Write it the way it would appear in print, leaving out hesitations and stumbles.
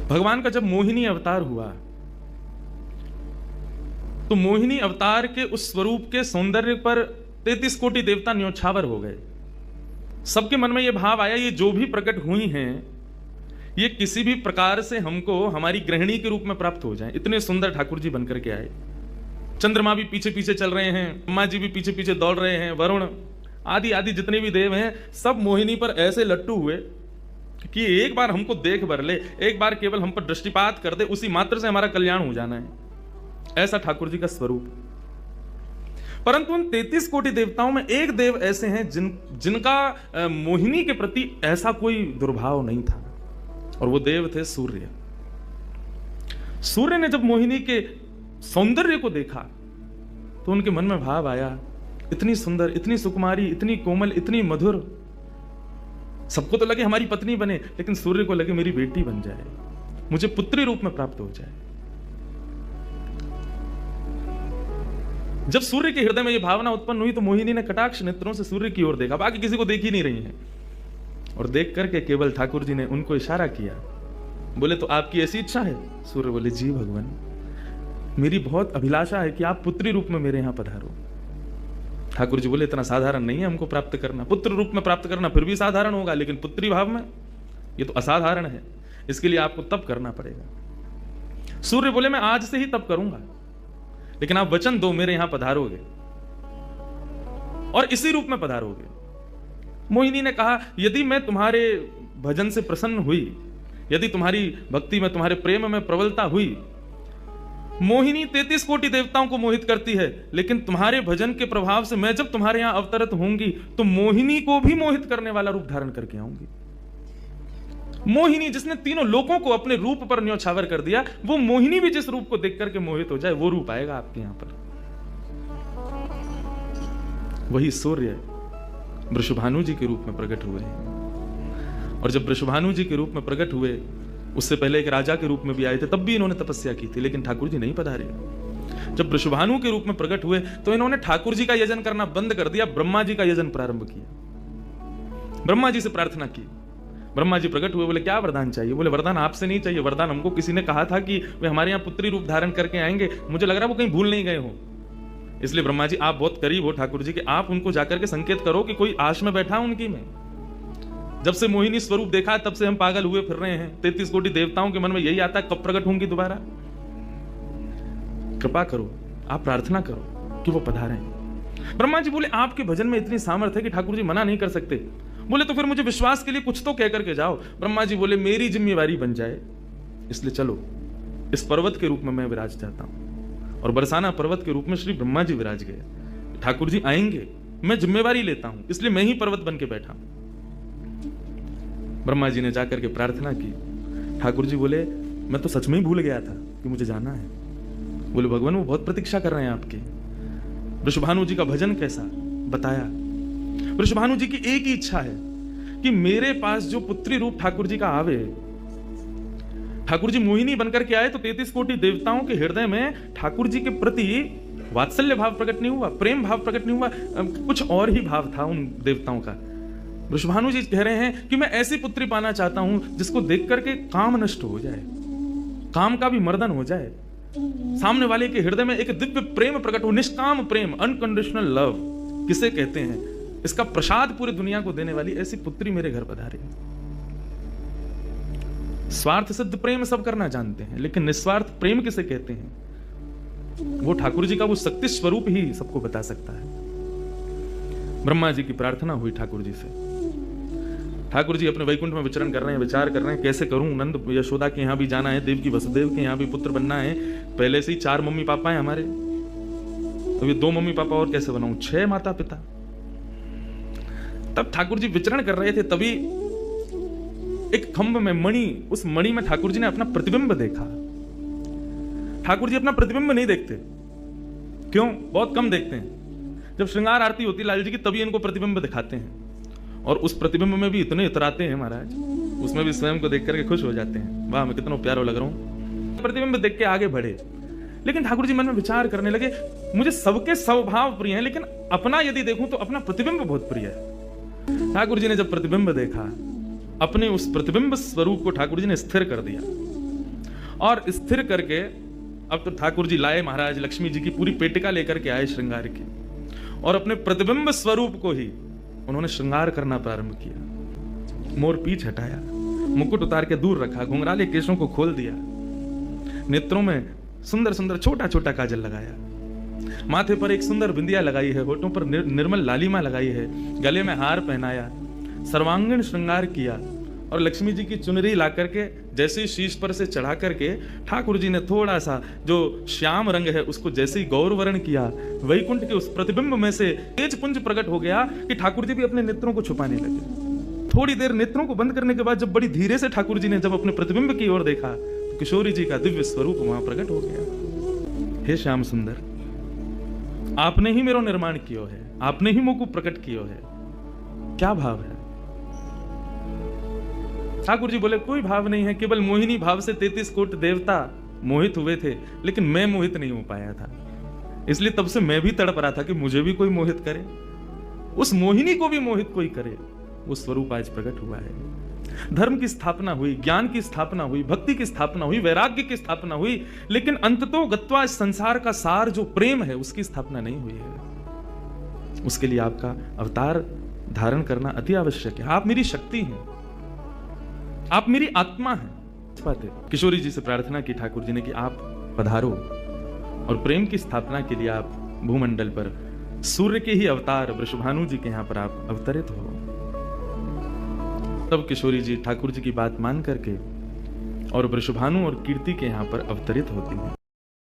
भगवान का जब मोहिनी अवतार हुआ तो मोहिनी अवतार के उस स्वरूप के सौंदर्य पर 33 कोटि देवता न्योछावर हो गए। सबके मन में यह भाव आया, ये जो भी प्रकट हुई हैं ये किसी भी प्रकार से हमको हमारी गृहिणी के रूप में प्राप्त हो जाए। इतने सुंदर ठाकुर जी बनकर के आए। चंद्रमा भी पीछे पीछे चल रहे हैं, ब्रह्मा जी भी पीछे पीछे दौड़ रहे हैं, वरुण आदि आदि जितने भी देव हैं सब मोहिनी पर ऐसे लट्टू हुए कि एक बार हमको देख भर ले, एक बार केवल हम पर दृष्टिपात कर दे, उसी मात्र से हमारा कल्याण हो जाना है। ऐसा ठाकुर जी का स्वरूप। परंतु उन 33 कोटि देवताओं में एक देव ऐसे हैं जिनका मोहिनी के प्रति ऐसा कोई दुर्भाव नहीं था, और वो देव थे सूर्य। सूर्य ने जब मोहिनी के सौंदर्य को देखा तो उनके मन में भाव आया, इतनी सुंदर, इतनी सुकुमारी, इतनी कोमल, इतनी मधुर। सबको तो लगे हमारी पत्नी बने, लेकिन सूर्य को लगे मेरी बेटी बन जाए, मुझे पुत्री रूप में प्राप्त हो जाए। जब सूर्य के हृदय में यह भावना उत्पन्न हुई तो मोहिनी ने कटाक्ष नेत्रों से सूर्य की ओर देखा, बाकी किसी को देख ही नहीं रही है, और देख करके केवल ठाकुर जी ने उनको इशारा किया। बोले तो आपकी ऐसी इच्छा है? सूर्य बोले जी भगवान, मेरी बहुत अभिलाषा है कि आप पुत्री रूप में मेरे यहां पधारो। ठाकुर जी बोले इतना साधारण नहीं है हमको प्राप्त करना, पुत्र रूप में प्राप्त करना फिर भी साधारण होगा, लेकिन पुत्री भाव में ये तो असाधारण है, इसके लिए आपको तप करना पड़ेगा। सूर्य बोले मैं आज से ही तप करूंगा, लेकिन आप वचन दो मेरे यहां पधारोगे और इसी रूप में पधारोगे। मोहिनी ने कहा यदि मैं तुम्हारे भजन से प्रसन्न हुई, यदि तुम्हारी भक्ति में, तुम्हारे प्रेम में प्रबलता हुई, मोहिनी 33 कोटि देवताओं को मोहित करती है, लेकिन तुम्हारे भजन के प्रभाव से मैं जब तुम्हारे यहां अवतरित होंगी तो मोहिनी को भी मोहित करने वाला रूप धारण करके आऊंगी। मोहिनी जिसने तीनों लोगों को अपने रूप पर न्योछावर कर दिया, वो मोहिनी भी जिस रूप को देख करके मोहित हो जाए, वो रूप आएगा आपके यहां पर। वही सूर्य वृषभानु जी के रूप में प्रकट हुए हैं। और जब वृषभानु जी के रूप में प्रकट हुए, उससे पहले एक राजा के रूप में भी आए थे, तब भी इन्होंने तपस्या की थी, लेकिन ठाकुर जी नहीं पधारे। जब वृषभानु के रूप में प्रकट हुए तो इन्होंने ठाकुर जी का यजन करना बंद कर दिया, ब्रह्मा जी का यजन प्रारंभ किया। ब्रह्मा जी से प्रार्थना की। ब्रह्मा जी प्रकट हुए, बोले क्या वरदान चाहिए? बोले वरदान आपसे नहीं चाहिए, वरदान हमको किसी ने कहा था कि वे हमारे यहाँ पुत्री रूप धारण करके आएंगे, मुझे लग रहा है वो कहीं भूल नहीं गए हो। इसलिए ब्रह्मा जी आप बहुत करीब हो ठाकुर जी के, आप उनको जाकर के संकेत करो कि कोई आश में बैठा उनकी में। जब से मोहिनी स्वरूप देखा तब से हम पागल हुए फिर रहे हैं। 33 कोटि देवताओं के मन में यही आता है कब प्रकट होंगी दोबारा। कृपा करो, आप प्रार्थना करो कि वो पधारें। ब्रह्मा जी बोले आपके भजन में इतनी सामर्थ्य है कि ठाकुर जी मना नहीं कर सकते। बोले तो फिर मुझे विश्वास के लिए कुछ तो कह करके जाओ। ब्रह्मा जी बोले मेरी जिम्मेवारी बन जाए, इसलिए चलो इस पर्वत के रूप में मैं विराज जाता हूं। और बरसाना पर्वत के रूप में श्री ब्रह्मा जी विराज गए। ठाकुर जी आएंगे, मैं जिम्मेवारी लेता हूं, इसलिए मैं ही पर्वत बन के बैठा हूं। ब्रह्मा जी ने जाकर के प्रार्थना की। ठाकुर जी बोले मैं तो सच में ही भूल गया था कि मुझे जाना है। बोले भगवान वो बहुत प्रतीक्षा कर रहे हैं आपकी। वृषभानु जी का भजन कैसा बताया। वृषभानु जी की एक ही इच्छा है कि मेरे पास जो पुत्री रूप ठाकुर जी का आवे। ठाकुर जी मोहिनी बनकर के आए तो 33 कोटि देवताओं के हृदय में ठाकुर जी के प्रति वात्सल्य भाव प्रकट नहीं हुआ, प्रेम भाव प्रकट नहीं हुआ, कुछ और ही भाव था उन देवताओं का। वृषभानु जी कह रहे हैं कि मैं ऐसी पुत्री पाना चाहता हूं जिसको देख करके काम नष्ट हो जाए, काम का भी मर्दन हो जाए, सामने वाले के हृदय में एक दिव्य प्रेम प्रकट हो, निष्काम प्रेम, अनकंडीशनल लव किसे कहते हैं, इसका प्रसाद पूरी दुनिया को देने वाली ऐसी पुत्री मेरे घर पधारे। स्वार्थ सिद्ध प्रेम सब करना जानते हैं, लेकिन निस्वार्थ प्रेम किसे कहते हैं, वो ठाकुर जी का वो शक्ति स्वरूप ही सबको बता सकता है। ब्रह्मा जी की प्रार्थना हुई ठाकुर जी से। ठाकुर जी अपने वैकुंठ में विचरण कर रहे हैं, विचार कर रहे हैं कैसे करूं, नंद यशोदा के यहां भी जाना है, देव की वसुदेव के यहां भी पुत्र बनना है, पहले से ही 4 मम्मी पापा हैं हमारे, तो ये 2 मम्मी पापा और कैसे बनाऊं, 6 माता पिता। तब ठाकुर जी विचरण कर रहे थे, तभी एक खंभ में मणि, उस मणि में ठाकुर जी ने अपना प्रतिबिंब देखा। ठाकुर जी अपना प्रतिबिंब नहीं देखते, क्यों? बहुत कम देखते हैं। जब श्रृंगार आरती होती लाल जी की तभी इनको प्रतिबिंब दिखाते हैं, और उस प्रतिबिंब में भी इतने इतराते हैं महाराज, उसमें भी स्वयं को देख करके खुश हो जाते हैं, वाह मैं कितना प्यारा लग रहा हूं। प्रतिबिंब देख के आगे बढ़े, लेकिन ठाकुर जी मन में विचार करने लगे मुझे सबके स्वभाव प्रिय हैं, लेकिन अपना यदि देखूं तो अपना प्रतिबिंब बहुत प्रिय है। ठाकुर जी ने जब प्रतिबिंब देखा, अपने उस प्रतिबिंब स्वरूप को ठाकुर जी ने स्थिर कर दिया। और स्थिर करके अब तो ठाकुर जी लाए महाराज लक्ष्मी जी की पूरी पेटिका लेकर के आए श्रृंगार की, और अपने प्रतिबिंब स्वरूप को ही उन्होंने श्रृंगार करना प्रारंभ किया। मोर पीछ हटाया, मुकुट उतार के दूर रखा, घुंघराले केशों को खोल दिया, नेत्रों में सुंदर सुंदर छोटा छोटा काजल लगाया, माथे पर एक सुंदर बिंदिया लगाई है, होठों पर निर्मल लालिमा लगाई है, गले में हार पहनाया, सर्वांगीण श्रृंगार किया, और लक्ष्मी जी की चुनरी ला करके जैसे ही शीश पर से चढ़ा करके ठाकुर जी ने थोड़ा सा जो श्याम रंग है उसको जैसे ही गौरवर्ण किया, वैकुंठ के उस प्रतिबिंब में से तेज पुंज प्रकट हो गया कि ठाकुर जी भी अपने नेत्रों को छुपाने लगे। थोड़ी देर नेत्रों को बंद करने के बाद जब बड़ी धीरे से ठाकुर जी ने जब अपने प्रतिबिंब की ओर देखा तो किशोरी जी का दिव्य स्वरूप वहां प्रकट हो गया। हे श्याम सुंदर, आपने ही मेरो निर्माण कियो है, आपने ही मोको प्रकट कियो है, क्या भाव है? ठाकुर जी बोले कोई भाव नहीं है, केवल मोहिनी भाव से 33 कोटि देवता मोहित हुए थे, लेकिन मैं मोहित नहीं हो पाया था, इसलिए तब से मैं भी तड़प रहा था कि मुझे भी कोई मोहित करे, उस मोहिनी को भी मोहित कोई करे। वो स्वरूप आज प्रकट हुआ है। धर्म की स्थापना हुई, ज्ञान की स्थापना हुई, भक्ति की स्थापना हुई, वैराग्य की स्थापना हुई, लेकिन अंततो गत्वा इस संसार का सार जो प्रेम है उसकी स्थापना नहीं हुई है। उसके लिए आपका अवतार धारण करना अति आवश्यक है। आप मेरी शक्ति हैं, आप मेरी आत्मा हैं। किशोरी जी से प्रार्थना की ठाकुर जी ने कि आप पधारो और प्रेम की स्थापना के लिए आप भूमंडल पर सूर्य के ही अवतार वृषभानु जी के यहां पर आप अवतरित हो। तब किशोरी जी ठाकुर जी की बात मान करके और वृषभानु और कीर्ति के यहां पर अवतरित होती हैं।